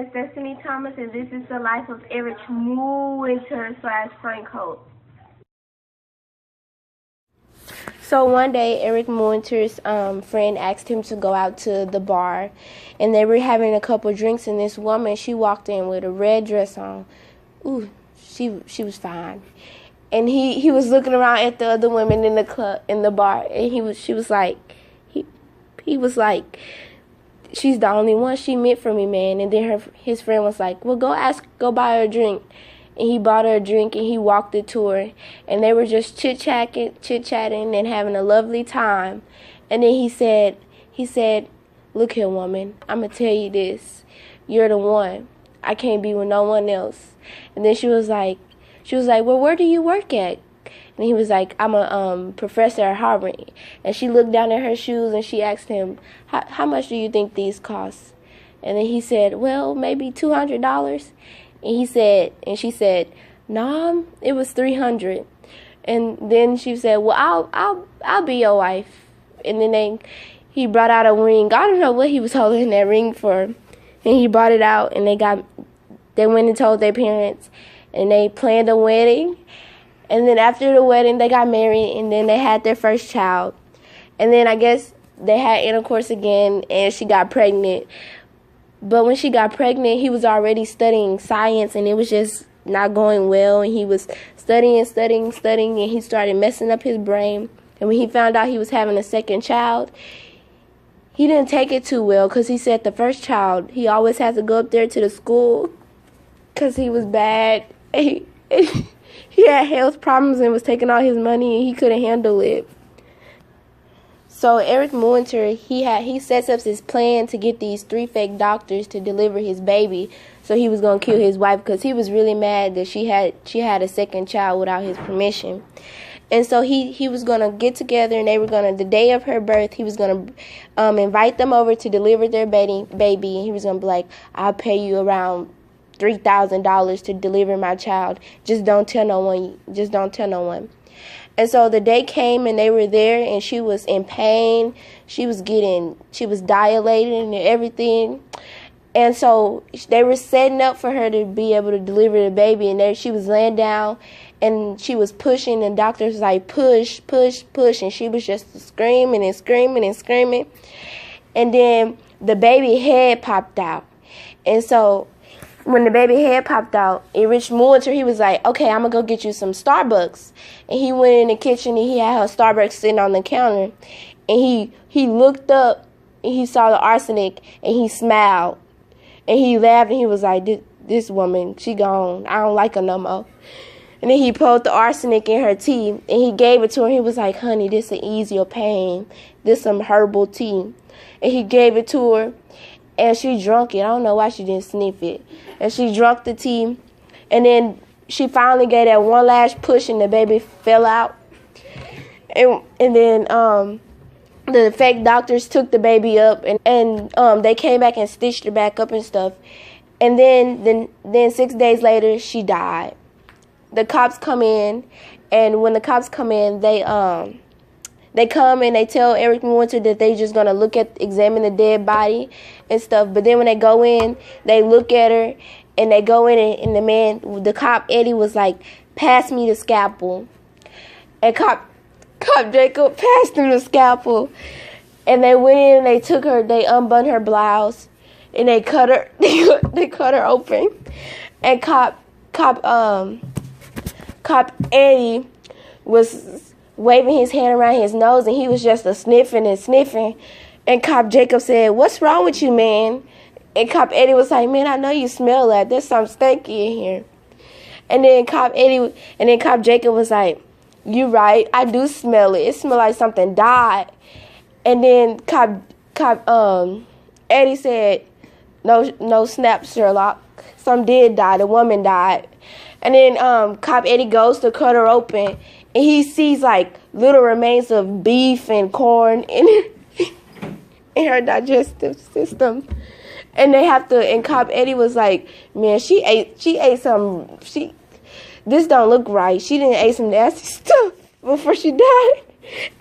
It's Destiny Thomas, and this is the life of Erich Muenter / Frank Holt. So one day, Erich Muenter's friend asked him to go out to the bar, and they were having a couple drinks, and this woman, she walked in with a red dress on. Ooh, she was fine. And he was looking around at the other women in the club, in the bar, and he was like, she's the only one she meant for me, man. And then his friend was like, well, go buy her a drink. And he bought her a drink, and he walked it to her. And they were just chit-chatting and having a lovely time. And then he said, look here, woman, I'm going to tell you this. You're the one. I can't be with no one else. And then she was like, well, where do you work at? And he was like, I'm a professor at Harvard. And she looked down at her shoes, and she asked him, how much do you think these cost? And then he said, well, maybe $200. And she said, no, it was $300. And then she said, well, I'll be your wife. And then he brought out a ring. I don't know what he was holding that ring for. And he brought it out, and they went and told their parents, and they planned a wedding. And then after the wedding, they got married, and then they had their first child. And then I guess they had intercourse again, and she got pregnant. But when she got pregnant, he was already studying science, and it was just not going well. And he was studying, and he started messing up his brain. And when he found out he was having a second child, he didn't take it too well, because he said the first child, he always had to go up there to the school because he was bad. He had health problems and was taking all his money, and he couldn't handle it. So Erich Muenter, he sets up his plan to get these 3 fake doctors to deliver his baby. So he was gonna kill his wife, because he was really mad that she had a second child without his permission. And so he was gonna get together, and they were gonna, the day of her birth, he was gonna invite them over to deliver their baby, and he was gonna be like, I'll pay you around $3,000 to deliver my child. Just don't tell no one. And so the day came, and they were there, and she was in pain. She was dilated and everything. And so they were setting up for her to be able to deliver the baby, and she was laying down, and she was pushing, and doctors was like, push, and she was just screaming. And then the baby head popped out. And so when the baby head popped out, Erich Muenter, he was like, okay, I'm going to go get you some Starbucks. And he went in the kitchen, and he had her Starbucks sitting on the counter. And he looked up, and he saw the arsenic, and he smiled. And he laughed, and he was like, this woman, she gone. I don't like her no more. And then he pulled the arsenic in her tea, and he gave it to her. He was like, honey, this will ease your pain. This some herbal tea. And he gave it to her. And she drank it. I don't know why she didn't sniff it. And she drank the tea. And then she finally gave that one last push, and the baby fell out. And then the fake doctors took the baby up, and they came back and stitched her back up and stuff. And then 6 days later, she died. The cops come in, and when the cops come in, they come and they tell Erich Muenter that they just gonna examine the dead body and stuff. But then when they go in, they look at her, and they go in, and the cop Eddie was like, pass me the scalpel. And cop Jacob passed him the scalpel. And they went in, and they took her, they unbuttoned her blouse, and they cut her, they cut her open. And cop Eddie was waving his hand around his nose, and he was just sniffing. And Cop Jacob said, what's wrong with you, man? And Cop Eddie was like, man, I know you smell that. There's something stinky in here. And then Cop Jacob was like, you right, I do smell it. It smells like something died. And then Cop Eddie said, no snap, Sherlock. Some did die. The woman died. And then Cop Eddie goes to cut her open, and he sees like little remains of beef and corn in her digestive system. And Cop Eddie was like, man, she ate some, this don't look right. She didn't ate some nasty stuff before she died.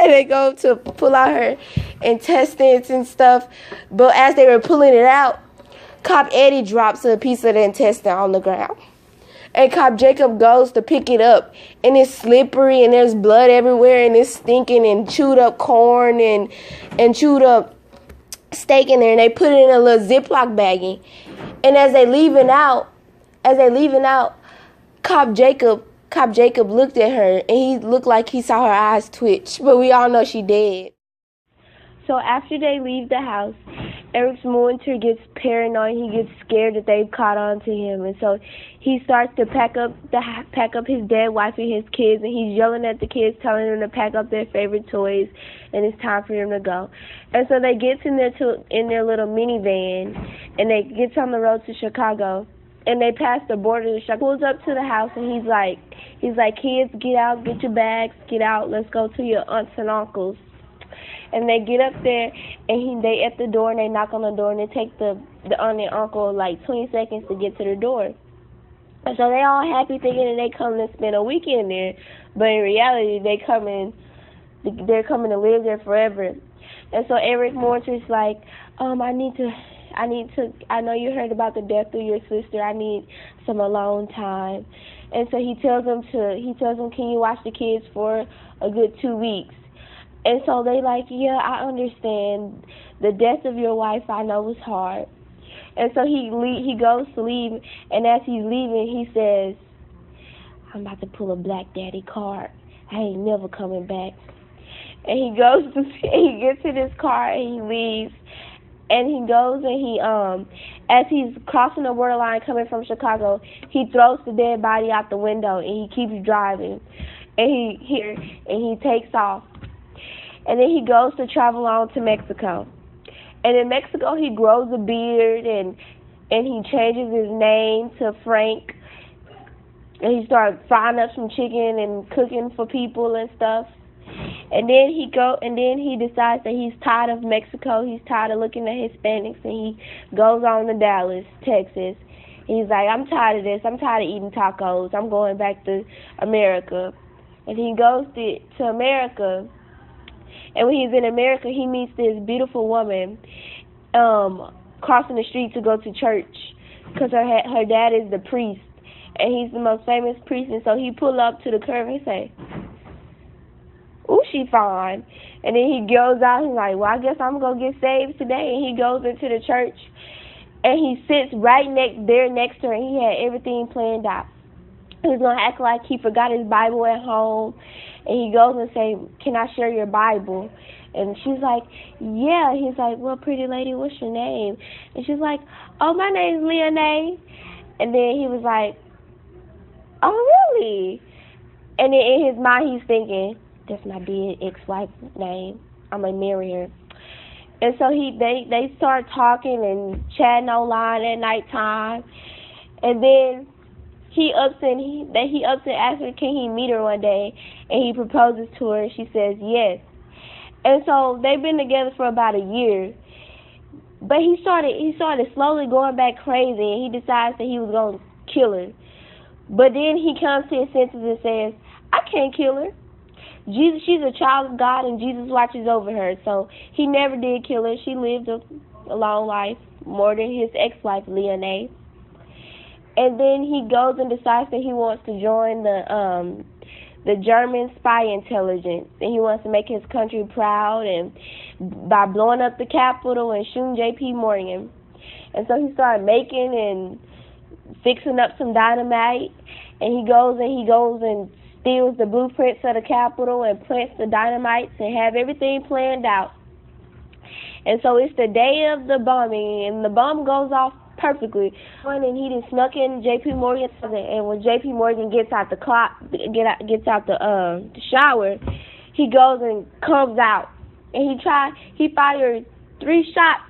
And they go to pull out her intestines and stuff. But as they were pulling it out, Cop Eddie drops a piece of the intestine on the ground. And Cop Jacob goes to pick it up, and it's slippery, and there's blood everywhere, and it's stinking, and chewed up corn, and chewed up steak in there, and they put it in a little Ziploc baggie. And as they leaving out, Cop Jacob looked at her, and he looked like he saw her eyes twitch, but we all know she dead. So after they leave the house, Erich Muenter gets paranoid. He gets scared that they've caught on to him, and so he starts to pack up his dead wife and his kids, and he's yelling at the kids, telling them to pack up their favorite toys, and it's time for them to go. And so they get in their little minivan, and they get on the road to Chicago, and they pass the border to Chicago. Pulls up to the house, and he's like, kids, get out, get your bags, get out, let's go to your aunts and uncles. And they get up there, and they at the door, and they knock on the door, and they take the aunt and uncle like 20 seconds to get to the door. And so they all happy thinking that they come to spend a weekend there, but in reality, they're coming to live there forever. And so Erich Muenter's like, I know you heard about the death of your sister. I need some alone time. And so he tells them, can you watch the kids for a good 2 weeks? And so they like, yeah, I understand. The death of your wife, I know, was hard. And so he goes to leave, and as he's leaving, he says, I'm about to pull a Black Daddy card. I ain't never coming back. And he gets in his car, and he leaves. And he goes, and as he's crossing the borderline coming from Chicago, he throws the dead body out the window, and he keeps driving. And he takes off. And then he goes to travel on to Mexico. And in Mexico, he grows a beard, and he changes his name to Frank. And he starts frying up some chicken and cooking for people and stuff. And then he decides that he's tired of Mexico. He's tired of looking at Hispanics, and he goes on to Dallas, Texas. He's like, I'm tired of this. I'm tired of eating tacos. I'm going back to America. And he goes to America. And when he's in America, he meets this beautiful woman crossing the street to go to church because her dad is the priest, and he's the most famous priest. And so he pull up to the curb and say, ooh, she fine. And then he goes out, he's like, well, I guess I'm going to get saved today. And he goes into the church, and he sits right next to her, and he had everything planned out. He was going to act like he forgot his Bible at home. And he goes and say, can I share your Bible? And she's like, yeah. He's like, well, pretty lady, what's your name? And she's like, oh, my name's Leonie. And then he was like, oh, really? And then in his mind, he's thinking, that's my dead ex-wife's name. I'm going to marry her. And so they start talking and chatting online at nighttime. And then he ups and asks her, can he meet her one day? And he proposes to her, and she says yes. And so they've been together for about a year. But he started slowly going back crazy, and he decides that he was going to kill her. But then he comes to his senses and says, I can't kill her. She's a child of God, and Jesus watches over her. So he never did kill her. She lived a long life, more than his ex-wife, Leonie. And then he goes and decides that he wants to join the German spy intelligence, and he wants to make his country proud, and by blowing up the Capitol and shooting J.P. Morgan. And so he started making and fixing up some dynamite, and he goes and steals the blueprints of the Capitol and plants the dynamites and have everything planned out. And so it's the day of the bombing, and the bomb goes off perfectly. And he just snuck in J.P. Morgan, and when J.P. Morgan gets out the shower, he goes and comes out, and he fired 3 shots,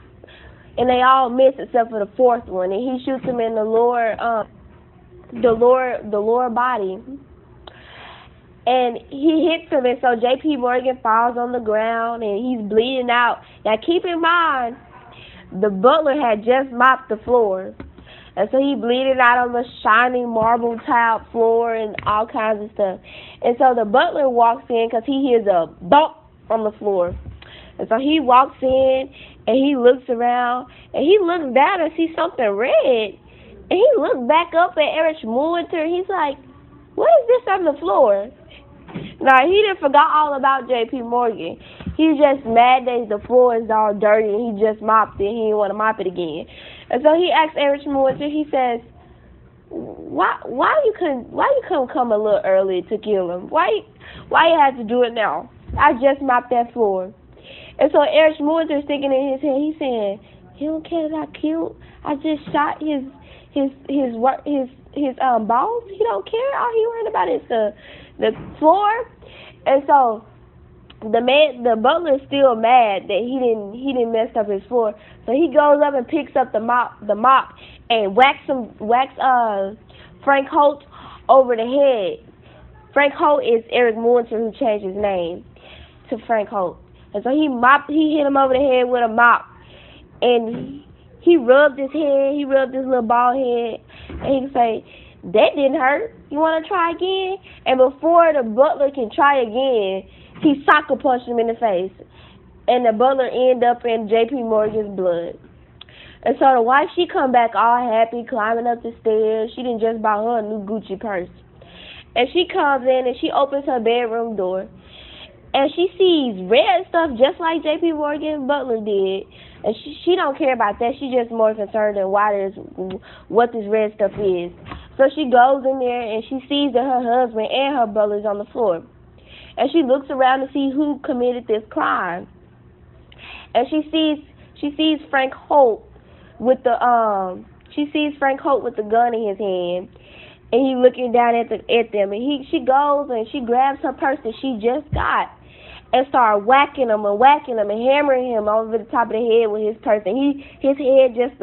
and they all miss except for the 4th one, and he shoots him in the lower body. And he hits him, and so J.P. Morgan falls on the ground, and he's bleeding out. Now, keep in mind, the butler had just mopped the floor, and so he bleeding out on the shiny marble tiled floor and all kinds of stuff. And so the butler walks in because he hears a bump on the floor. And so he walks in, and he looks around, and he looks down and sees something red. And he looks back up at Erich Muenter, and he's like, what is this on the floor? Now, he didn't forgot all about J.P. Morgan. He's just mad that the floor is all dirty, and he just mopped it. He didn't want to mop it again. And so he asks Erich Muenter, he says, why you couldn't come a little early to kill him? Why you had to do it now? I just mopped that floor. And so Erich Muenter thinking in his head, he's saying, he don't care that I killed. I just shot his boss. He don't care. All he worried about is the floor. And so the butler is still mad that he didn't mess up his floor. So he goes up and picks up the mop and whacks Frank Holt over the head. Frank Holt is Erich Muenter, who changed his name to Frank Holt. And so he hit him over the head with a mop, and he rubbed his head, he rubbed his little bald head, and he say, that didn't hurt. You want to try again? And before the butler can try again, he soccer punched him in the face, and the butler ended up in J.P. Morgan's blood. And so the wife, she come back all happy, climbing up the stairs. She didn't just buy her a new Gucci purse. And she comes in and she opens her bedroom door. And she sees red stuff just like J.P. Morgan Butler did. And she don't care about that. She's just more concerned in what this red stuff is. So she goes in there and she sees that her husband and her brother's on the floor. And she looks around to see who committed this crime. And she sees Frank Holt with the gun in his hand. And he looking down at them, and she goes and she grabs her purse that she just got, and start whacking him and hammering him over the top of the head with his purse. And his head just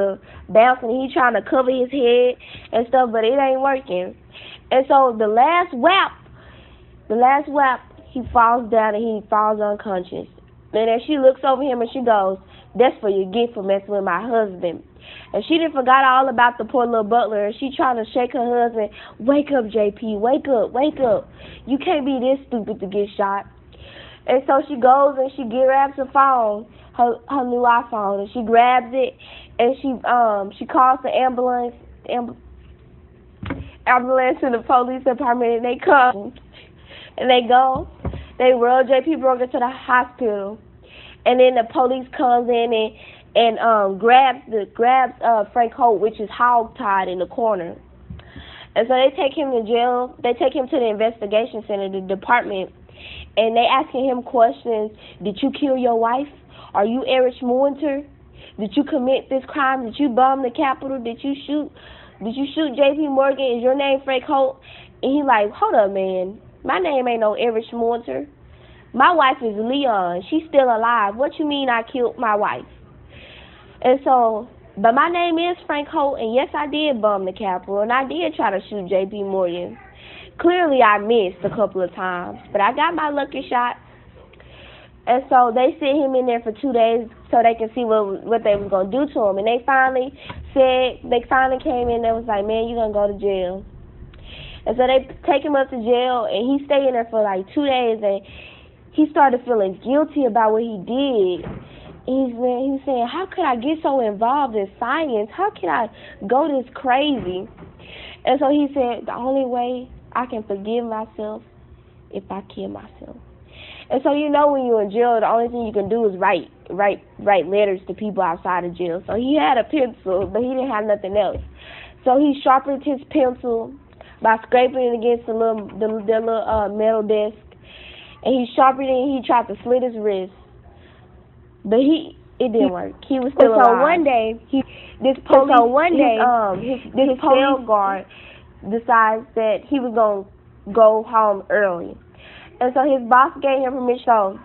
bouncing. He trying to cover his head and stuff, but it ain't working. And so the last whap, he falls down and he falls unconscious. And then she looks over him and she goes, "That's for your gift for messing with my husband." And she done forgot all about the poor little butler. And she trying to shake her husband. "Wake up, JP. Wake up. Wake up. You can't be this stupid to get shot." And so she goes and she grabs her phone, her new iPhone, and she grabs it and she calls the ambulance and the police department, and they come and they go. They roll J.P. Morgan to the hospital, and then the police comes in and grabs Frank Holt, which is hog-tied in the corner. And so they take him to jail. They take him to the investigation center, the department, and they asking him questions. Did you kill your wife? Are you Erich Muenter? Did you commit this crime? Did you bomb the Capitol? Did you shoot J.P. Morgan? Is your name Frank Holt? And he like, hold up, man. My name ain't no Erich Muenter. My wife is Leon. She's still alive. What you mean I killed my wife? And so, but my name is Frank Holt, and yes, I did bomb the Capitol, and I did try to shoot J.P. Morgan. Clearly, I missed a couple of times, but I got my lucky shot. And so they sit him in there for 2 days so they can see what they was gonna do to him. And they finally came in and was like, "Man, you're gonna go to jail." And so they take him up to jail, and he stayed in there for like 2 days, and he started feeling guilty about what he did. He's saying, how could I get so involved in science? How can I go this crazy? And so he said, the only way I can forgive myself if I kill myself. And so when you're in jail, the only thing you can do is write letters to people outside of jail. So he had a pencil, but he didn't have nothing else. So he sharpened his pencil by scraping it against the little metal desk, and he sharpened it and he tried to slit his wrist. But it didn't work. He was still alive. So one day, this police guard decides that he was gonna go home early, and so his boss gave him permission. So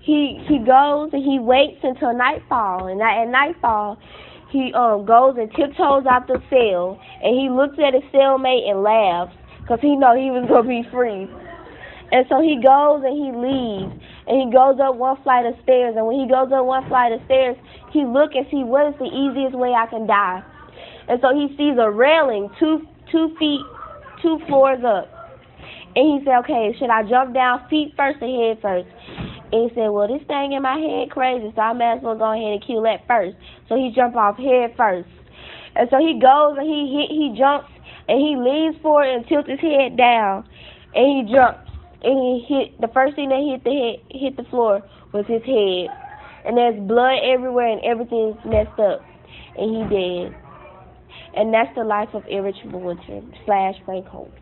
he goes and he waits until nightfall, and at nightfall he goes and tiptoes out the cell, and he looks at his cellmate and laughs because he know he was gonna be free. And so he goes and he leaves, and he goes up one flight of stairs. And when he goes up one flight of stairs, he look and see what is the easiest way I can die. And so he sees a railing 2 floors up. And he said, okay, should I jump down feet first or head first? And he said, well, this thing in my head crazy, so I may as well go ahead and kill that first. So he jumped off head first. And so he goes and he jumps and he leans forward and tilts his head down. And he jumps. And he hit, the first thing that hit the floor was his head. And there's blood everywhere and everything's messed up. And he dead. And that's the life of Erich Muenter / Frank Holt.